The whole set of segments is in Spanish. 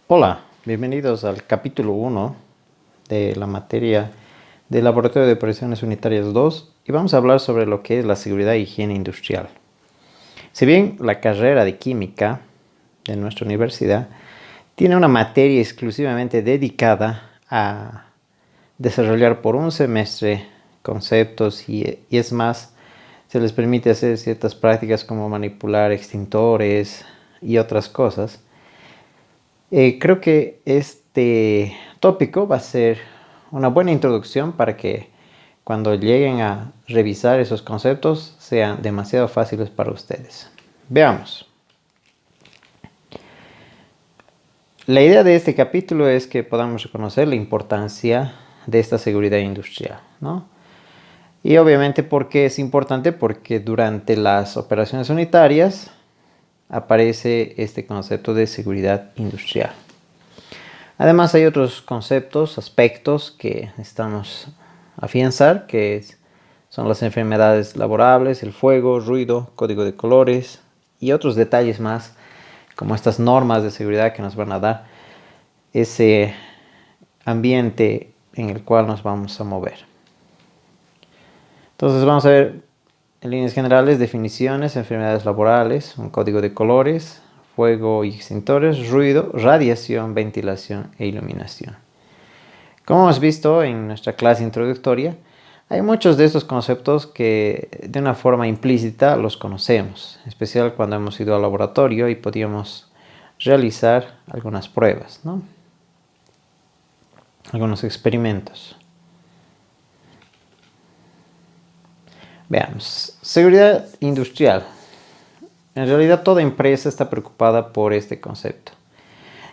Hola, bienvenidos al capítulo 1 de la materia de Laboratorio de Operaciones Unitarias 2 y vamos a hablar sobre lo que es la seguridad e higiene industrial. Si bien la carrera de química de nuestra universidad tiene una materia exclusivamente dedicada a desarrollar por un semestre conceptos y es más, se les permite hacer ciertas prácticas como manipular extintores y otras cosas. Creo que este tópico va a ser una buena introducción para que cuando lleguen a revisar esos conceptos sean demasiado fáciles para ustedes. Veamos. La idea de este capítulo es que podamos reconocer la importancia de esta seguridad industrial, ¿no? Y obviamente, ¿por qué es importante? Porque durante las operaciones unitarias aparece este concepto de seguridad industrial. Además hay otros conceptos, aspectos que necesitamos afianzar, son las enfermedades laborables, el fuego, ruido, código de colores y otros detalles más, como estas normas de seguridad que nos van a dar ese ambiente en el cual nos vamos a mover. Entonces vamos a ver en líneas generales definiciones, enfermedades laborales, un código de colores, fuego y extintores, ruido, radiación, ventilación e iluminación. Como hemos visto en nuestra clase introductoria, hay muchos de estos conceptos que de una forma implícita los conocemos, en especial cuando hemos ido al laboratorio y podíamos realizar algunas pruebas, ¿no? Algunos experimentos. Veamos, seguridad industrial. En realidad toda empresa está preocupada por este concepto,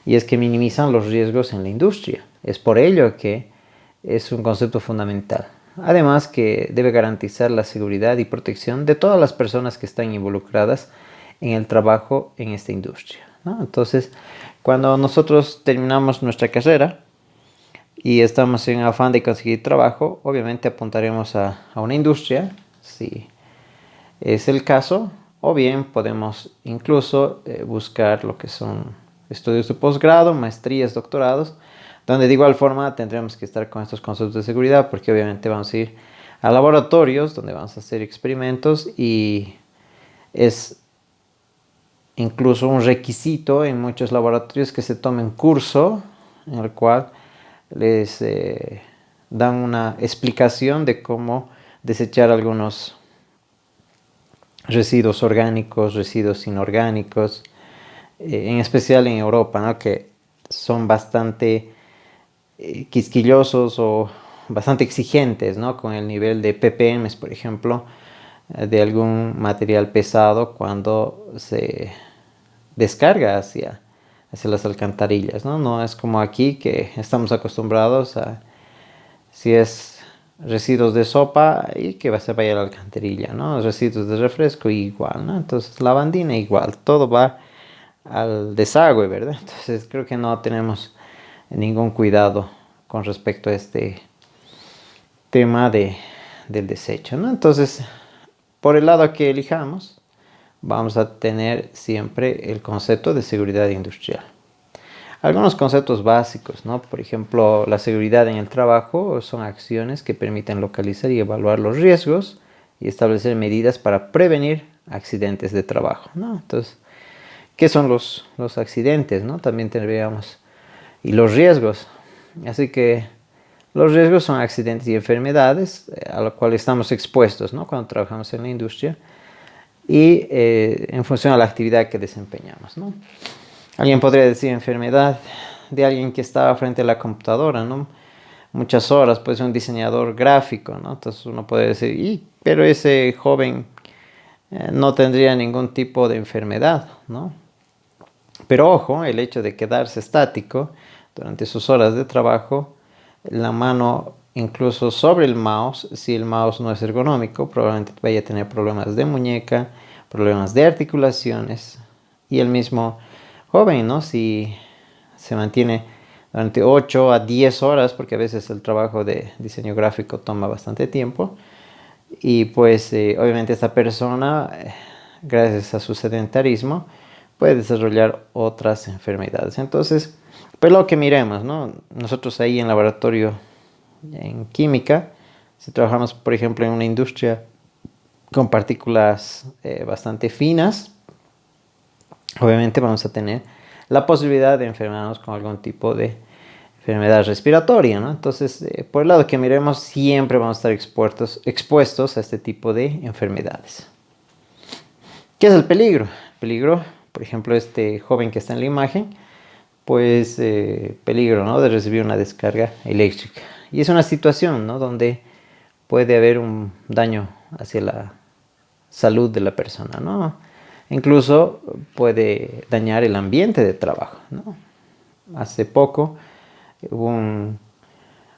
y es que minimizan los riesgos en la industria. Es por ello que es un concepto fundamental. Además que debe garantizar la seguridad y protección de todas las personas que están involucradas en el trabajo en esta industria, ¿no? Entonces, cuando nosotros terminamos nuestra carrera y estamos en afán de conseguir trabajo, obviamente apuntaremos a una industria, si es el caso, o bien podemos incluso buscar lo que son estudios de posgrado, maestrías, doctorados, donde de igual forma tendremos que estar con estos conceptos de seguridad, porque obviamente vamos a ir a laboratorios donde vamos a hacer experimentos y es incluso un requisito en muchos laboratorios que se tomen curso en el cual les dan una explicación de cómo desechar algunos residuos orgánicos, residuos inorgánicos, en especial en Europa, ¿no? Que son bastante quisquillosos o bastante exigentes, ¿no? Con el nivel de ppm, por ejemplo, de algún material pesado cuando se descarga hacia las alcantarillas, ¿no? No es como aquí que estamos acostumbrados a, si es residuos de sopa y que se vaya a la alcantarilla, ¿no? Residuos de refresco igual, ¿no? Entonces lavandina igual, todo va al desagüe, ¿verdad? Entonces creo que no tenemos ningún cuidado con respecto a este tema del desecho, ¿no? Entonces, por el lado que elijamos, vamos a tener siempre el concepto de seguridad industrial. Algunos conceptos básicos, ¿no? Por ejemplo, la seguridad en el trabajo son acciones que permiten localizar y evaluar los riesgos y establecer medidas para prevenir accidentes de trabajo, ¿no? Entonces, ¿qué son los accidentes, ¿no? También tendríamos, y los riesgos. Así que los riesgos son accidentes y enfermedades a los cuales estamos expuestos, ¿no? Cuando trabajamos en la industria y en función a la actividad que desempeñamos, ¿no? Alguien podría decir enfermedad de alguien que estaba frente a la computadora, ¿no? Muchas horas, pues un diseñador gráfico, ¿no? Entonces uno puede decir, pero ese joven no tendría ningún tipo de enfermedad, ¿no? Pero ojo, el hecho de quedarse estático durante sus horas de trabajo, la mano incluso sobre el mouse, si el mouse no es ergonómico, probablemente vaya a tener problemas de muñeca, problemas de articulaciones, y el mismo joven, ¿no? Si se mantiene durante 8 a 10 horas, porque a veces el trabajo de diseño gráfico toma bastante tiempo, y pues obviamente esta persona, gracias a su sedentarismo, puede desarrollar otras enfermedades. Entonces, pues lo que miremos, ¿no? Nosotros ahí en laboratorio, en química, si trabajamos, por ejemplo, en una industria con partículas bastante finas, obviamente vamos a tener la posibilidad de enfermarnos con algún tipo de enfermedad respiratoria, ¿no? Entonces, por el lado que miremos, siempre vamos a estar expuestos a este tipo de enfermedades. ¿Qué es el peligro? El peligro, por ejemplo, este joven que está en la imagen, pues peligro, ¿no? De recibir una descarga eléctrica. Y es una situación, ¿no? Donde puede haber un daño hacia la salud de la persona, ¿no? Incluso puede dañar el ambiente de trabajo, ¿no? Hace poco hubo un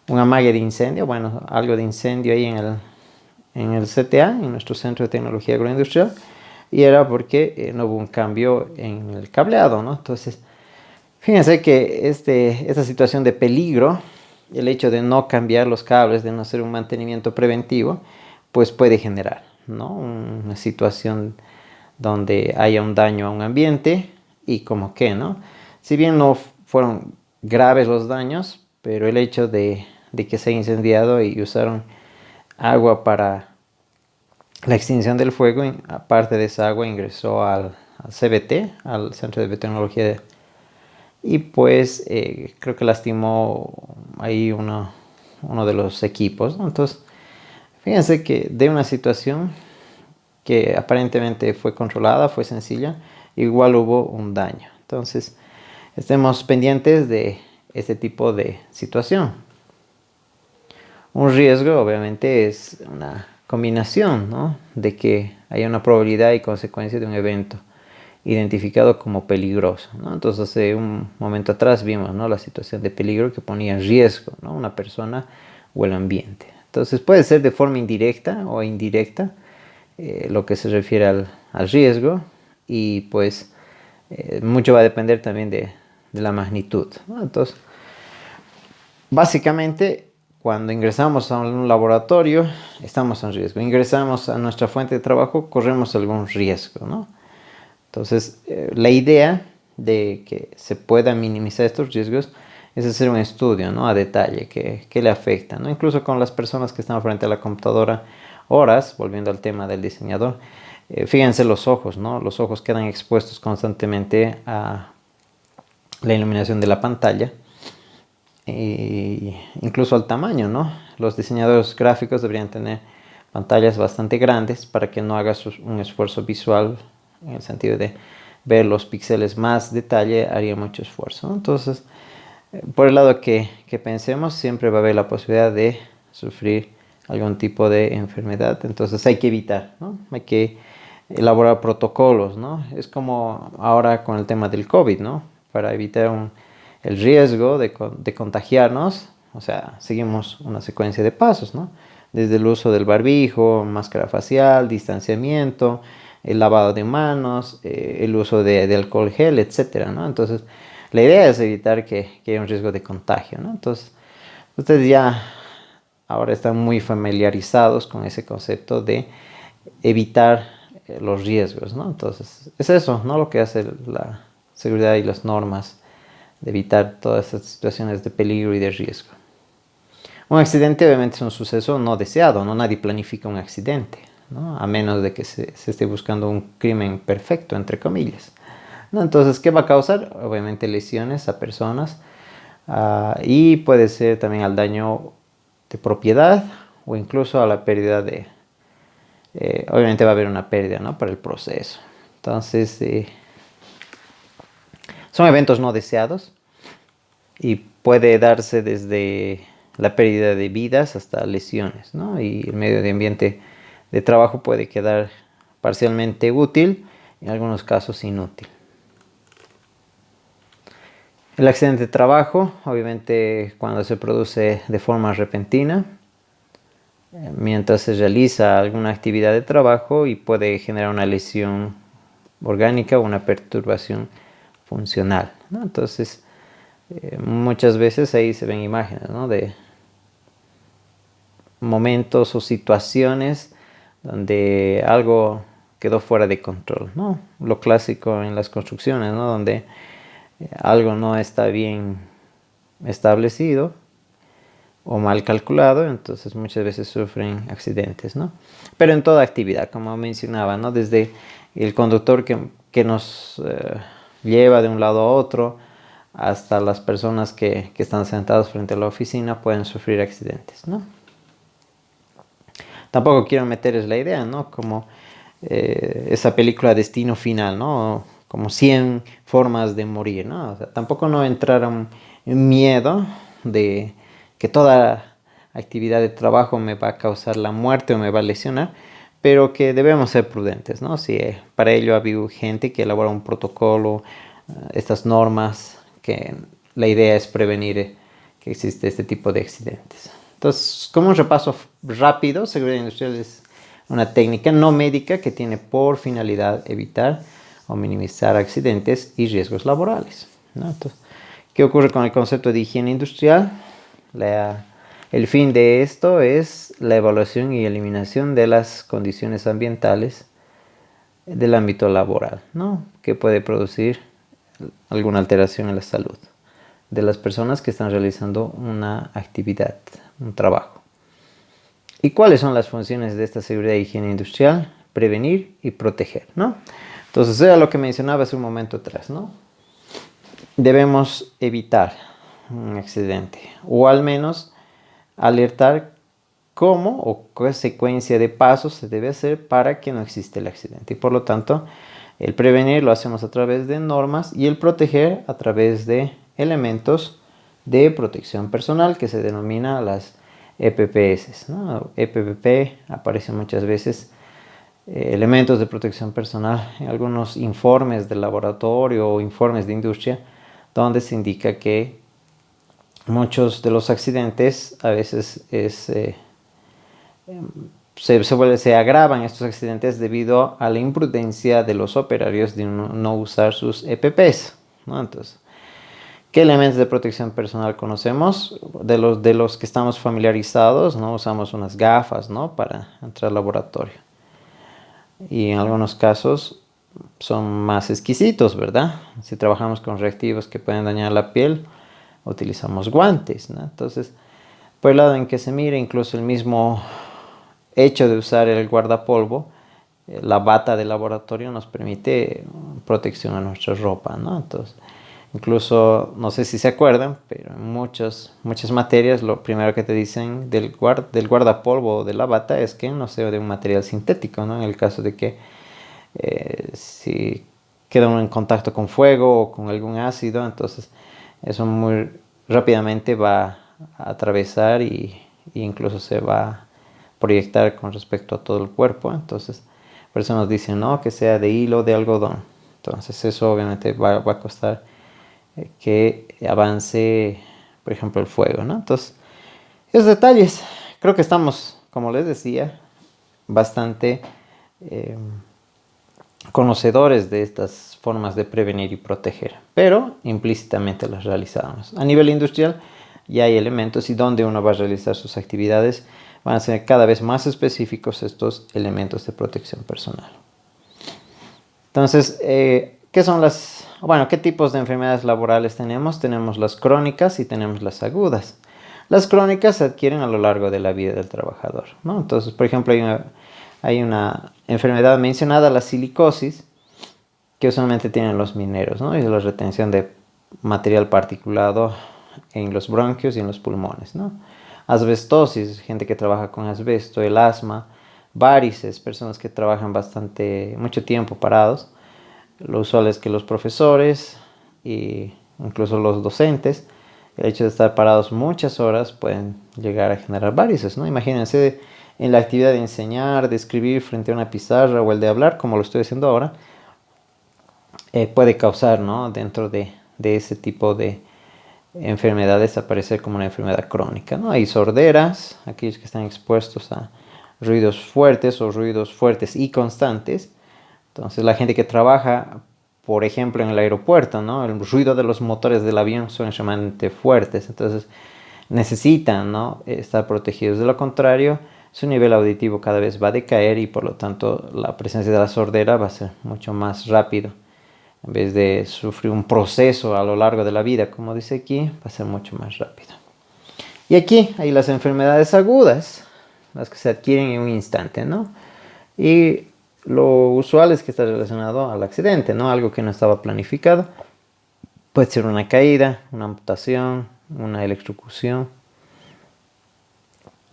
amague de incendio, bueno, algo de incendio ahí en el CTA, en nuestro Centro de Tecnología Agroindustrial, y era porque no hubo un cambio en el cableado, ¿no? Entonces, fíjense que esta situación de peligro, el hecho de no cambiar los cables, de no hacer un mantenimiento preventivo, pues puede generar, ¿no? Una situación donde haya un daño a un ambiente y como que, ¿no? Si bien no fueron graves los daños, pero el hecho de que se haya incendiado y usaron agua para la extinción del fuego, aparte de esa agua ingresó al CBT, al Centro de Biotecnología, y pues creo que lastimó ahí uno de los equipos, ¿no? Entonces, fíjense que de una situación que aparentemente fue controlada, fue sencilla, igual hubo un daño. Entonces, estemos pendientes de este tipo de situación. Un riesgo, obviamente, es una combinación, ¿no? De que haya una probabilidad y consecuencia de un evento identificado como peligroso, ¿no? Entonces, hace un momento atrás vimos, ¿no? La situación de peligro que ponía en riesgo, ¿no? Una persona o el ambiente. Entonces, puede ser de forma indirecta o indirecta, lo que se refiere al riesgo, y pues mucho va a depender también de la magnitud, ¿no? Entonces, básicamente, cuando ingresamos a un laboratorio, estamos en riesgo. Ingresamos a nuestra fuente de trabajo, corremos algún riesgo, ¿no? Entonces, la idea de que se pueda minimizar estos riesgos es hacer un estudio, ¿no? A detalle, que le afecta, ¿no? Incluso con las personas que están frente a la computadora horas, volviendo al tema del diseñador, fíjense los ojos, ¿no? Los ojos quedan expuestos constantemente a la iluminación de la pantalla, e incluso al tamaño, ¿no? Los diseñadores gráficos deberían tener pantallas bastante grandes para que no hagas un esfuerzo visual, en el sentido de ver los píxeles más detalle, haría mucho esfuerzo, ¿no? Entonces, por el lado que pensemos, siempre va a haber la posibilidad de sufrir algún tipo de enfermedad. Entonces hay que evitar, ¿no? Hay que elaborar protocolos, ¿no? Es como ahora con el tema del COVID, ¿no? Para evitar el riesgo de contagiarnos, o sea, seguimos una secuencia de pasos, ¿no? Desde el uso del barbijo, máscara facial, distanciamiento, el lavado de manos, el uso de alcohol gel, etcétera, ¿no? Entonces, la idea es evitar que haya un riesgo de contagio, ¿no? Entonces, ustedes ya ahora están muy familiarizados con ese concepto de evitar los riesgos, ¿no? Entonces, es eso, ¿no? Lo que hace la seguridad y las normas de evitar todas estas situaciones de peligro y de riesgo. Un accidente obviamente es un suceso no deseado, ¿no? Nadie planifica un accidente, ¿no? A menos de que se esté buscando un crimen perfecto, entre comillas, ¿no? Entonces, ¿qué va a causar? Obviamente lesiones a personas, y puede ser también al daño de propiedad o incluso a la pérdida obviamente va a haber una pérdida, ¿no? Para el proceso. Entonces, son eventos no deseados y puede darse desde la pérdida de vidas hasta lesiones, ¿no? Y el medio de ambiente de trabajo puede quedar parcialmente útil, en algunos casos inútil. El accidente de trabajo, obviamente cuando se produce de forma repentina, mientras se realiza alguna actividad de trabajo, y puede generar una lesión orgánica o una perturbación funcional, ¿no? Entonces, muchas veces ahí se ven imágenes, ¿no? De momentos o situaciones donde algo quedó fuera de control, ¿no? Lo clásico en las construcciones, ¿no? Donde algo no está bien establecido o mal calculado, entonces muchas veces sufren accidentes, ¿no? Pero en toda actividad, como mencionaba, ¿no? Desde el conductor que nos lleva de un lado a otro, hasta las personas que están sentadas frente a la oficina pueden sufrir accidentes, ¿no? Tampoco quiero meterles la idea, ¿no? Como esa película Destino Final, ¿no? Como 100 formas de morir, ¿no? O sea, tampoco no entrar en miedo de que toda actividad de trabajo me va a causar la muerte o me va a lesionar, pero que debemos ser prudentes, ¿no? Si para ello ha habido gente que elabora un protocolo, estas normas, que la idea es prevenir que existe este tipo de accidentes. Entonces, como un repaso rápido, seguridad industrial es una técnica no médica que tiene por finalidad evitar o minimizar accidentes y riesgos laborales, ¿no? Entonces, ¿qué ocurre con el concepto de higiene industrial? El fin de esto es la evaluación y eliminación de las condiciones ambientales del ámbito laboral, ¿no? Que puede producir alguna alteración en la salud de las personas que están realizando una actividad, un trabajo. ¿Y cuáles son las funciones de esta seguridad e higiene industrial? Prevenir y proteger, ¿no? Entonces, era lo que mencionaba hace un momento atrás, ¿no? Debemos evitar un accidente o al menos alertar cómo o qué secuencia de pasos se debe hacer para que no exista el accidente. Y por lo tanto, el prevenir lo hacemos a través de normas y el proteger a través de elementos de protección personal que se denomina las EPPS, ¿no? EPPP aparece muchas veces, elementos de protección personal, en algunos informes de laboratorio o informes de industria, donde se indica que muchos de los accidentes a veces se agravan estos accidentes debido a la imprudencia de los operarios de no usar sus EPPs, ¿no? Entonces, ¿qué elementos de protección personal conocemos? De los que estamos familiarizados, ¿no? Usamos unas gafas, ¿no? Para entrar al laboratorio. Y en algunos casos son más exquisitos, ¿verdad? Si trabajamos con reactivos que pueden dañar la piel, utilizamos guantes, ¿no? Entonces, por el lado en que se mire, incluso el mismo hecho de usar el guardapolvo, la bata de laboratorio nos permite protección a nuestra ropa, ¿no? Entonces, incluso, no sé si se acuerdan, pero en muchas materias lo primero que te dicen del guardapolvo o de la bata es que no sea de un material sintético, ¿no? En el caso de que si queda uno en contacto con fuego o con algún ácido, entonces eso muy rápidamente va a atravesar y incluso se va a proyectar con respecto a todo el cuerpo. Entonces, por eso nos dicen, ¿no? Que sea de hilo, de algodón. Entonces, eso obviamente va a costar que avance, por ejemplo, el fuego, ¿no? Entonces, esos detalles, creo que estamos, como les decía, bastante conocedores de estas formas de prevenir y proteger, pero implícitamente las realizamos. A nivel industrial ya hay elementos y donde uno va a realizar sus actividades van a ser cada vez más específicos estos elementos de protección personal. Entonces, ¿qué son qué tipos de enfermedades laborales tenemos? Tenemos las crónicas y tenemos las agudas. Las crónicas se adquieren a lo largo de la vida del trabajador, ¿no? Entonces, por ejemplo, hay una enfermedad mencionada, la silicosis, que usualmente tienen los mineros, ¿no? Y la retención de material particulado en los bronquios y en los pulmones, ¿no? Asbestosis, gente que trabaja con asbesto, el asma, varices, personas que trabajan mucho tiempo parados. Lo usual es que los profesores e incluso los docentes, el hecho de estar parados muchas horas pueden llegar a generar varices, ¿no? Imagínense en la actividad de enseñar, de escribir frente a una pizarra o el de hablar, como lo estoy haciendo ahora, puede causar, ¿no? Dentro de ese tipo de enfermedades aparecer como una enfermedad crónica, ¿no? Hay sorderas, aquellos que están expuestos a ruidos fuertes o ruidos fuertes y constantes. Entonces la gente que trabaja, por ejemplo, en el aeropuerto, ¿no? El ruido de los motores del avión son extremadamente fuertes, entonces necesitan, ¿no? Estar protegidos. De lo contrario, su nivel auditivo cada vez va a decaer y por lo tanto la presencia de la sordera va a ser mucho más rápido. En vez de sufrir un proceso a lo largo de la vida, como dice aquí, va a ser mucho más rápido. Y aquí hay las enfermedades agudas, las que se adquieren en un instante, ¿no? Y lo usual es que está relacionado al accidente, ¿no? Algo que no estaba planificado. Puede ser una caída, una amputación, una electrocución.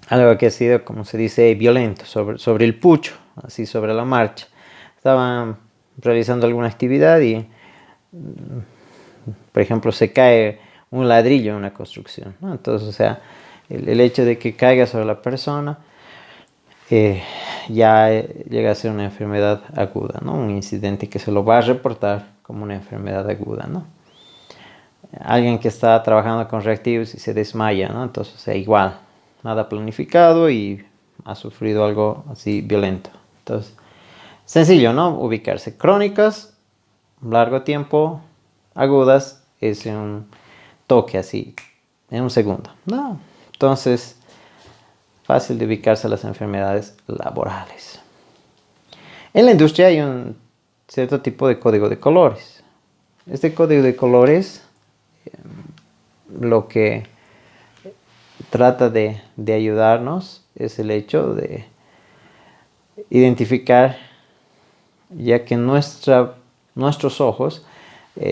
Algo que ha sido, como se dice, violento, sobre el pucho, así sobre la marcha. Estaban realizando alguna actividad y, por ejemplo, se cae un ladrillo en una construcción, ¿no? Entonces, o sea, el hecho de que caiga sobre la persona ya llega a ser una enfermedad aguda, ¿no? Un incidente que se lo va a reportar como una enfermedad aguda, ¿no? Alguien que está trabajando con reactivos y se desmaya, ¿no? Entonces, o sea, igual, nada planificado y ha sufrido algo así violento. Entonces, sencillo, ¿no? Ubicarse. Crónicas, largo tiempo, agudas, es un toque así, en un segundo, ¿no? Entonces, fácil de ubicarse a las enfermedades laborales. En la industria hay un cierto tipo de código de colores. Este código de colores lo que trata de ayudarnos es el hecho de identificar, ya que nuestros ojos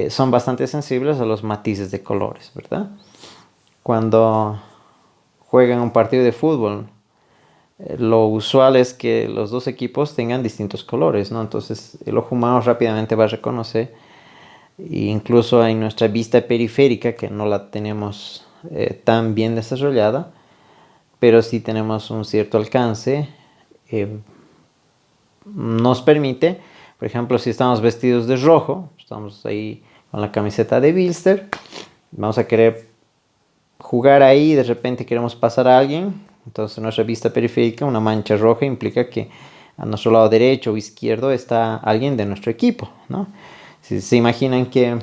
son bastante sensibles a los matices de colores, ¿verdad? Cuando juegan un partido de fútbol, lo usual es que los dos equipos tengan distintos colores, ¿no? Entonces el ojo humano rápidamente va a reconocer, incluso en nuestra vista periférica, que no la tenemos tan bien desarrollada, pero sí tenemos un cierto alcance, nos permite, por ejemplo, si estamos vestidos de rojo, estamos ahí con la camiseta de Bilster, vamos a querer jugar ahí y de repente queremos pasar a alguien, entonces en nuestra vista periférica una mancha roja implica que a nuestro lado derecho o izquierdo está alguien de nuestro equipo, ¿no? Si se imaginan que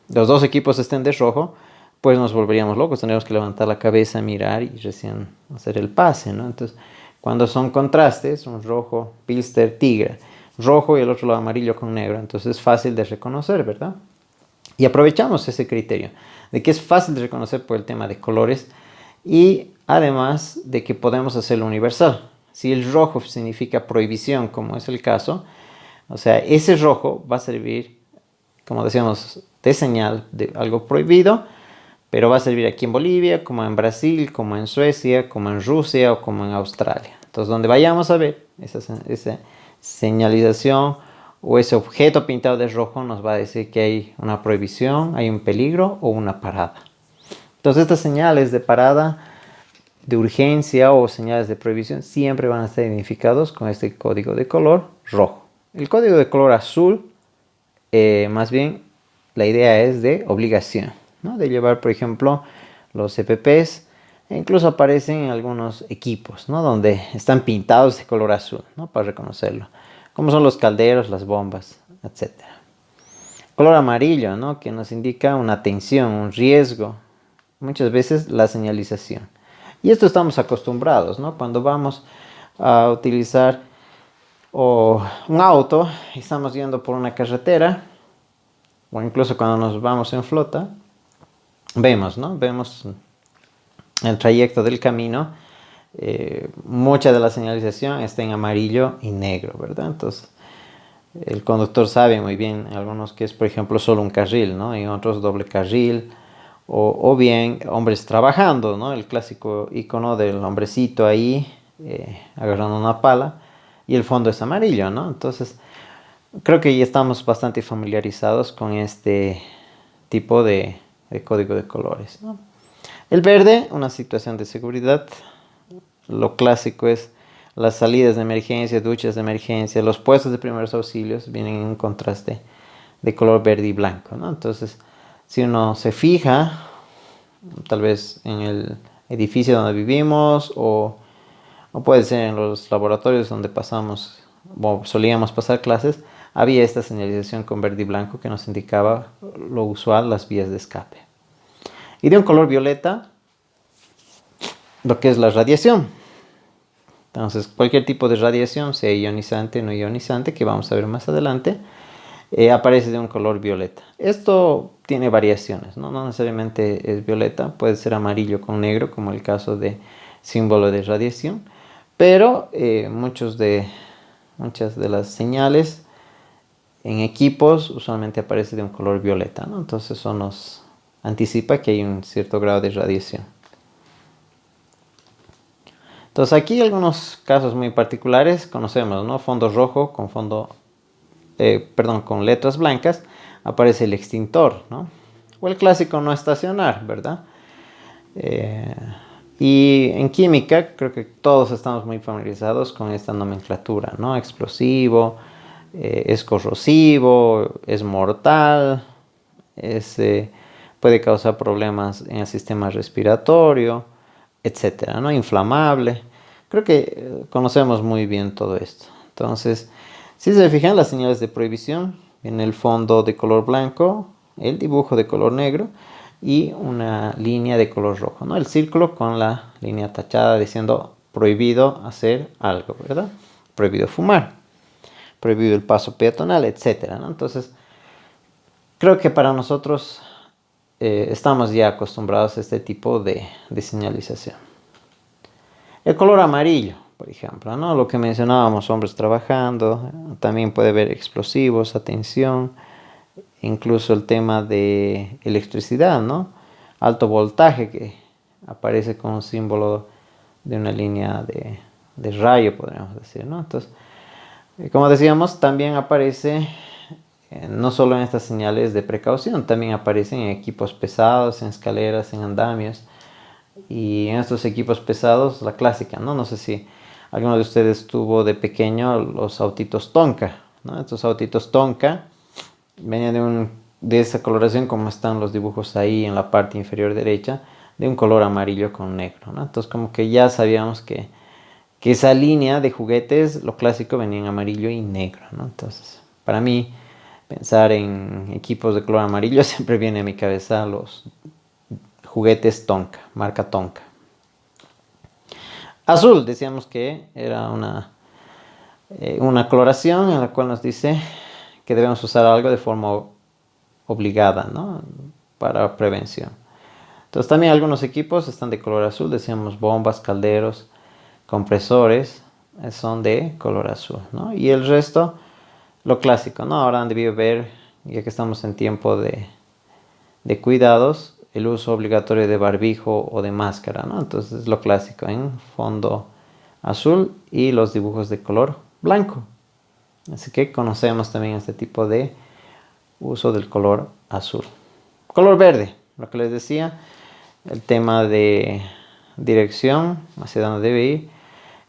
los dos equipos estén de rojo, pues nos volveríamos locos, tendríamos que levantar la cabeza, mirar y recién hacer el pase, ¿no? Entonces, cuando son contrastes, un rojo, Pilster, Tigre, rojo y el otro lado amarillo con negro, entonces es fácil de reconocer, ¿verdad? Y aprovechamos ese criterio de que es fácil de reconocer por el tema de colores y además de que podemos hacerlo universal. Si el rojo significa prohibición, como es el caso, o sea, ese rojo va a servir, como decíamos, de señal de algo prohibido, pero va a servir aquí en Bolivia, como en Brasil, como en Suecia, como en Rusia o como en Australia. Entonces, donde vayamos a ver esa señalización o ese objeto pintado de rojo, nos va a decir que hay una prohibición, hay un peligro o una parada. Entonces, estas señales de parada, de urgencia o señales de prohibición siempre van a estar identificados con este código de color rojo. El código de color azul, más bien, la idea es de obligación, ¿no? De llevar, por ejemplo, los EPPs, e incluso aparecen en algunos equipos, ¿no? Donde están pintados de color azul, ¿no? Para reconocerlo, como son los calderos, las bombas, etc. Color amarillo, ¿no? Que nos indica una tensión, un riesgo, muchas veces la señalización. Y esto estamos acostumbrados, ¿no? Cuando vamos a utilizar un auto, estamos yendo por una carretera, o incluso cuando nos vamos en flota, vemos, ¿no? Vemos el trayecto del camino, mucha de la señalización está en amarillo y negro, ¿verdad? Entonces, el conductor sabe muy bien, en algunos que es, por ejemplo, solo un carril, ¿no? En otros doble carril, o bien hombres trabajando, ¿no? El clásico icono del hombrecito ahí, agarrando una pala, y el fondo es amarillo, ¿no? Entonces, creo que ya estamos bastante familiarizados con este tipo de código de colores, ¿no? El verde, una situación de seguridad. Lo clásico es las salidas de emergencia, duchas de emergencia, los puestos de primeros auxilios vienen en un contraste de color verde y blanco, ¿no? Entonces, si uno se fija, tal vez en el edificio donde vivimos o puede ser en los laboratorios donde solíamos pasar clases, había esta señalización con verde y blanco que nos indicaba lo usual, las vías de escape. Y de un color violeta, lo que es la radiación. Entonces, cualquier tipo de radiación, sea ionizante o no ionizante, que vamos a ver más adelante, aparece de un color violeta. Esto tiene variaciones, ¿no? No necesariamente es violeta, puede ser amarillo con negro, como el caso de símbolo de radiación, pero muchas de las señales en equipos usualmente aparece de un color violeta, ¿no? Entonces eso nos anticipa que hay un cierto grado de radiación. Entonces aquí algunos casos muy particulares conocemos, ¿no? Fondo rojo con con letras blancas, aparece el extintor, ¿no? O el clásico no estacionar, ¿verdad? Y en química creo que todos estamos muy familiarizados con esta nomenclatura, ¿no? Explosivo, es corrosivo, es mortal, puede causar problemas en el sistema respiratorio, etcétera, ¿no? Inflamable. Creo que conocemos muy bien todo esto. Entonces, si se fijan, las señales de prohibición, en el fondo de color blanco, el dibujo de color negro y una línea de color rojo, ¿no? El círculo con la línea tachada diciendo prohibido hacer algo, ¿verdad? Prohibido fumar, prohibido el paso peatonal, etcétera, ¿no? Entonces, creo que para nosotros estamos ya acostumbrados a este tipo de señalización. El color amarillo, por ejemplo, ¿no? Lo que mencionábamos, hombres trabajando, también puede haber explosivos, atención, incluso el tema de electricidad, ¿no? Alto voltaje que aparece con un símbolo de una línea de rayo, podríamos decir, ¿no? Entonces, como decíamos, también aparece no solo en estas señales de precaución, también aparecen en equipos pesados, en escaleras, en andamios. Y en estos equipos pesados, la clásica, ¿no? No sé si alguno de ustedes tuvo de pequeño los autitos Tonka, ¿no? Estos autitos Tonka venían de esa coloración como están los dibujos ahí en la parte inferior derecha, de un color amarillo con negro, ¿no? Entonces como que ya sabíamos que esa línea de juguetes, lo clásico, venía en amarillo y negro, ¿no? Entonces, para mí, pensar en equipos de color amarillo siempre viene a mi cabeza los juguetes Tonka, marca Tonka. Azul, decíamos que era una coloración en la cual nos dice que debemos usar algo de forma obligada, ¿no? Para prevención. Entonces también algunos equipos están de color azul, decíamos bombas, calderos, compresores, son de color azul, ¿no? Y el resto, lo clásico, ¿no? Ahora han debido ver, ya que estamos en tiempo de cuidados, el uso obligatorio de barbijo o de máscara, ¿no? Entonces lo clásico en fondo azul y los dibujos de color blanco. Así que conocemos también este tipo de uso del color azul. Color verde, lo que les decía, el tema de dirección, hacia dónde debe ir,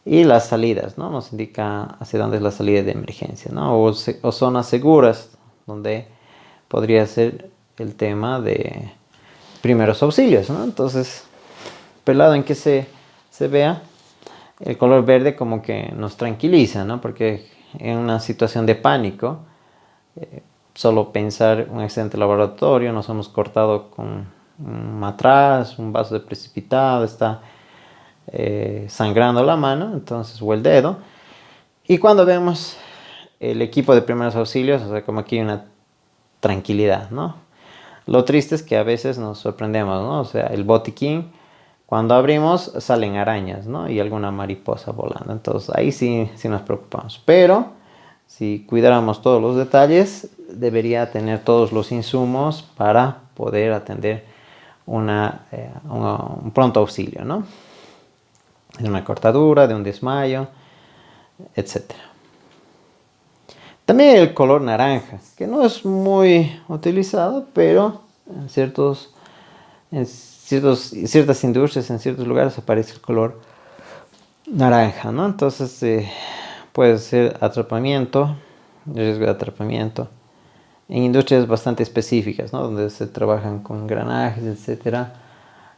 y las salidas, ¿no? Nos indica hacia dónde es la salida de emergencia, ¿no? O zonas seguras, donde podría ser el tema de primeros auxilios, ¿no? Entonces, pelado en que se vea, el color verde como que nos tranquiliza, ¿no? Porque en una situación de pánico, solo pensar un accidente laboratorio, nos hemos cortado con un matraz, un vaso de precipitado, está sangrando la mano, entonces, o el dedo. Y cuando vemos el equipo de primeros auxilios, o sea, como aquí hay una tranquilidad, ¿no? Lo triste es que a veces nos sorprendemos, ¿no? O sea, el botiquín, cuando abrimos, salen arañas, ¿no? Y alguna mariposa volando. Entonces, ahí sí nos preocupamos. Pero, si cuidáramos todos los detalles, debería tener todos los insumos para poder atender un pronto auxilio, ¿no? De una cortadura, de un desmayo, etc. También el color naranja, que no es muy utilizado, pero en ciertas industrias, en ciertos lugares aparece el color naranja, ¿no? Entonces puede ser atrapamiento, riesgo de atrapamiento, en industrias bastante específicas, ¿no? Donde se trabajan con engranajes, etcétera,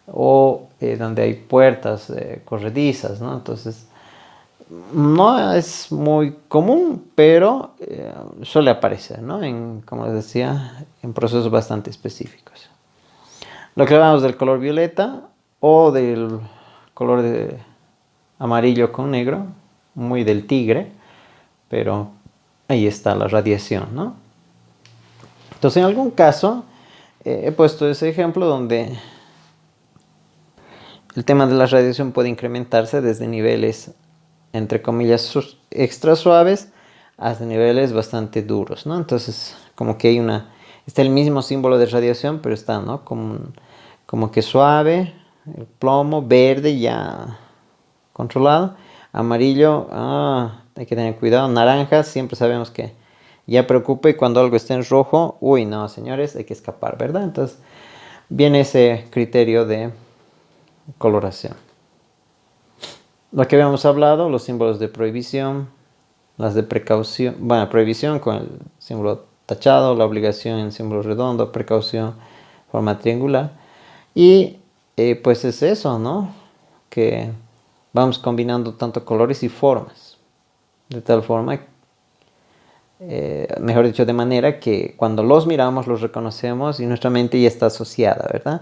o donde hay puertas corredizas, ¿no? Entonces, no es muy común, pero suele aparecer, ¿no? Como les decía, en procesos bastante específicos. Lo que hablamos del color violeta o del color amarillo con negro, muy del tigre, pero ahí está la radiación, ¿no? Entonces, en algún caso, he puesto ese ejemplo donde el tema de la radiación puede incrementarse desde niveles, entre comillas, extra suaves hasta niveles bastante duros, ¿no? Entonces, como que está el mismo símbolo de radiación, pero está, ¿no? Como que suave, el plomo, verde ya controlado, amarillo, hay que tener cuidado, naranja, siempre sabemos que ya preocupa, y cuando algo está en rojo, uy, no, señores, hay que escapar, ¿verdad? Entonces, viene ese criterio de coloración. Lo que habíamos hablado, los símbolos de prohibición, las de precaución, bueno, prohibición con el símbolo tachado, la obligación en símbolo redondo, precaución, forma triangular. Y pues es eso, ¿no? Que vamos combinando tanto colores y formas. De tal forma, mejor dicho, de manera que cuando los miramos, los reconocemos y nuestra mente ya está asociada, ¿verdad?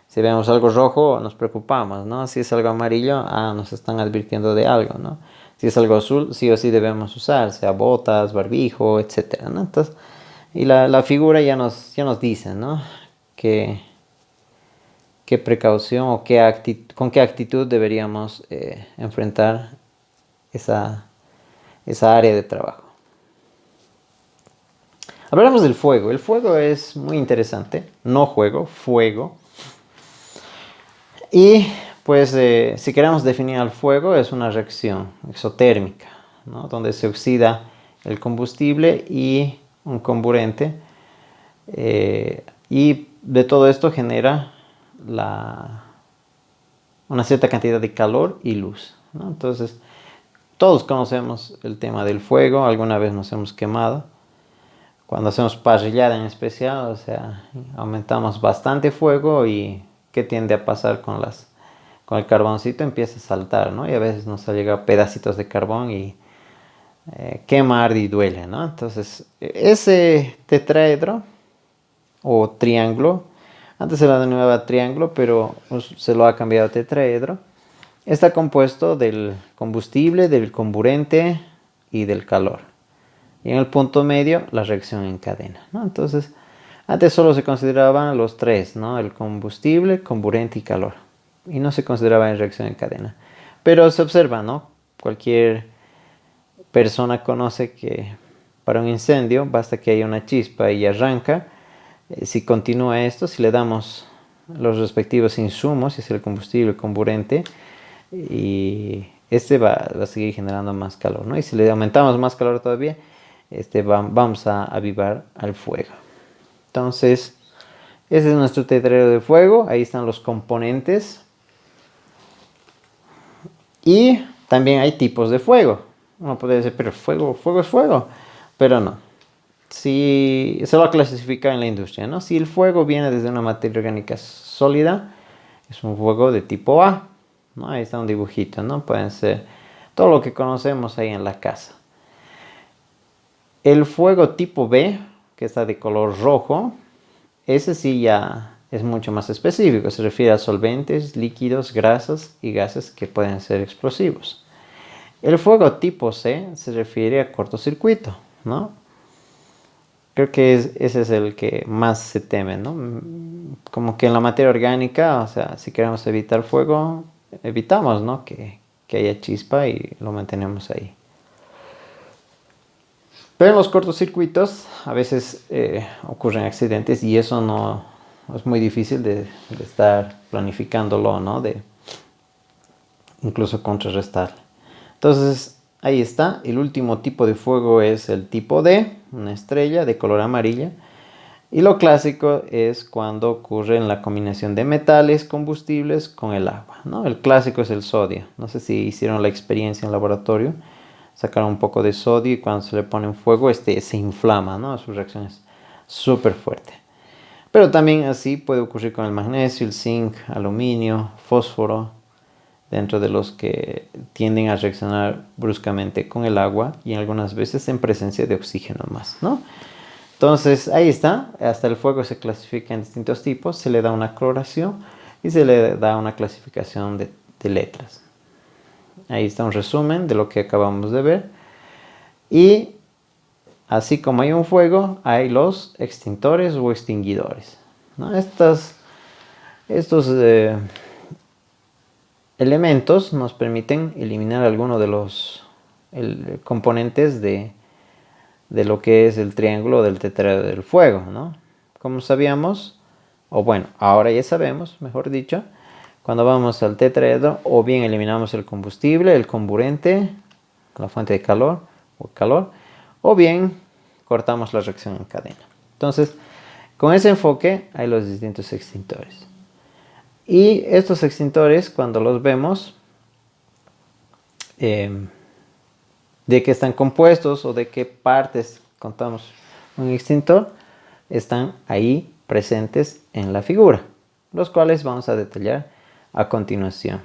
Si vemos algo rojo, nos preocupamos, ¿no? Si es algo amarillo, nos están advirtiendo de algo, ¿no? Si es algo azul, sí o sí debemos usar, sea botas, barbijo, etcétera, ¿no? Entonces, y la figura ya nos dice, ¿no? Qué precaución o con qué actitud deberíamos enfrentar esa área de trabajo. Hablamos del fuego. El fuego es muy interesante. No juego, fuego. Y pues si queremos definir al fuego, es una reacción exotérmica, ¿no? Donde se oxida el combustible y un comburente. Y de todo esto genera una cierta cantidad de calor y luz, ¿no? Entonces, todos conocemos el tema del fuego. Alguna vez nos hemos quemado. Cuando hacemos parrillada en especial, o sea, aumentamos bastante fuego, y ¿qué tiende a pasar con el carboncito? Empieza a saltar, ¿no? Y a veces nos ha llegado pedacitos de carbón y quema, arde y duele, ¿no? Entonces, ese tetraedro o triángulo, antes se lo denominaba triángulo, pero se lo ha cambiado a tetraedro, está compuesto del combustible, del comburente y del calor. Y en el punto medio, la reacción en cadena, ¿no? Entonces, antes solo se consideraban los tres, ¿no? El combustible, comburente y calor. Y no se consideraba en reacción en cadena. Pero se observa, ¿no? Cualquier persona conoce que para un incendio basta que haya una chispa y arranca. Si continúa esto, si le damos los respectivos insumos, si es el combustible, el comburente, y va a seguir generando más calor, ¿no? Y si le aumentamos más calor todavía, vamos a avivar al fuego. Entonces, ese es nuestro tetraedro de fuego. Ahí están los componentes. Y también hay tipos de fuego. Uno puede decir, pero fuego es fuego. Pero no. Si se lo clasifica en la industria, ¿no? Si el fuego viene desde una materia orgánica sólida, es un fuego de tipo A, ¿no? Ahí está un dibujito, ¿no? Pueden ser todo lo que conocemos ahí en la casa. El fuego tipo B, que está de color rojo, ese sí ya es mucho más específico. Se refiere a solventes, líquidos, grasas y gases que pueden ser explosivos. El fuego tipo C se refiere a cortocircuito, ¿no? Creo que ese es el que más se teme, ¿no? Como que en la materia orgánica, o sea, si queremos evitar fuego, evitamos, ¿no? Que haya chispa y lo mantenemos ahí. Pero en los cortocircuitos a veces ocurren accidentes, y eso no es muy difícil de estar planificándolo, ¿no? De incluso contrarrestar. Entonces, ahí está. El último tipo de fuego es el tipo D, una estrella de color amarilla. Y lo clásico es cuando ocurre en la combinación de metales combustibles con el agua, ¿no? El clásico es el sodio. No sé si hicieron la experiencia en laboratorio. Sacaron un poco de sodio y cuando se le pone en fuego, se inflama, ¿no? Su reacción es súper fuerte. Pero también así puede ocurrir con el magnesio, el zinc, aluminio, fósforo, dentro de los que tienden a reaccionar bruscamente con el agua y algunas veces en presencia de oxígeno más, ¿no? Entonces ahí está. Hasta el fuego se clasifica en distintos tipos, se le da una coloración y se le da una clasificación de letras. Ahí está un resumen de lo que acabamos de ver. Y así como hay un fuego, hay los extintores o extinguidores, ¿no? Estos elementos nos permiten eliminar algunos de los componentes de lo que es el triángulo del tetraedro del fuego, ¿no? Como sabíamos, o bueno, ahora ya sabemos, mejor dicho, cuando vamos al tetraedro, o bien eliminamos el combustible, el comburente, la fuente de calor, o bien cortamos la reacción en cadena. Entonces, con ese enfoque hay los distintos extintores. Y estos extintores, cuando los vemos, de qué están compuestos o de qué partes contamos un extintor, están ahí presentes en la figura, los cuales vamos a detallar a continuación.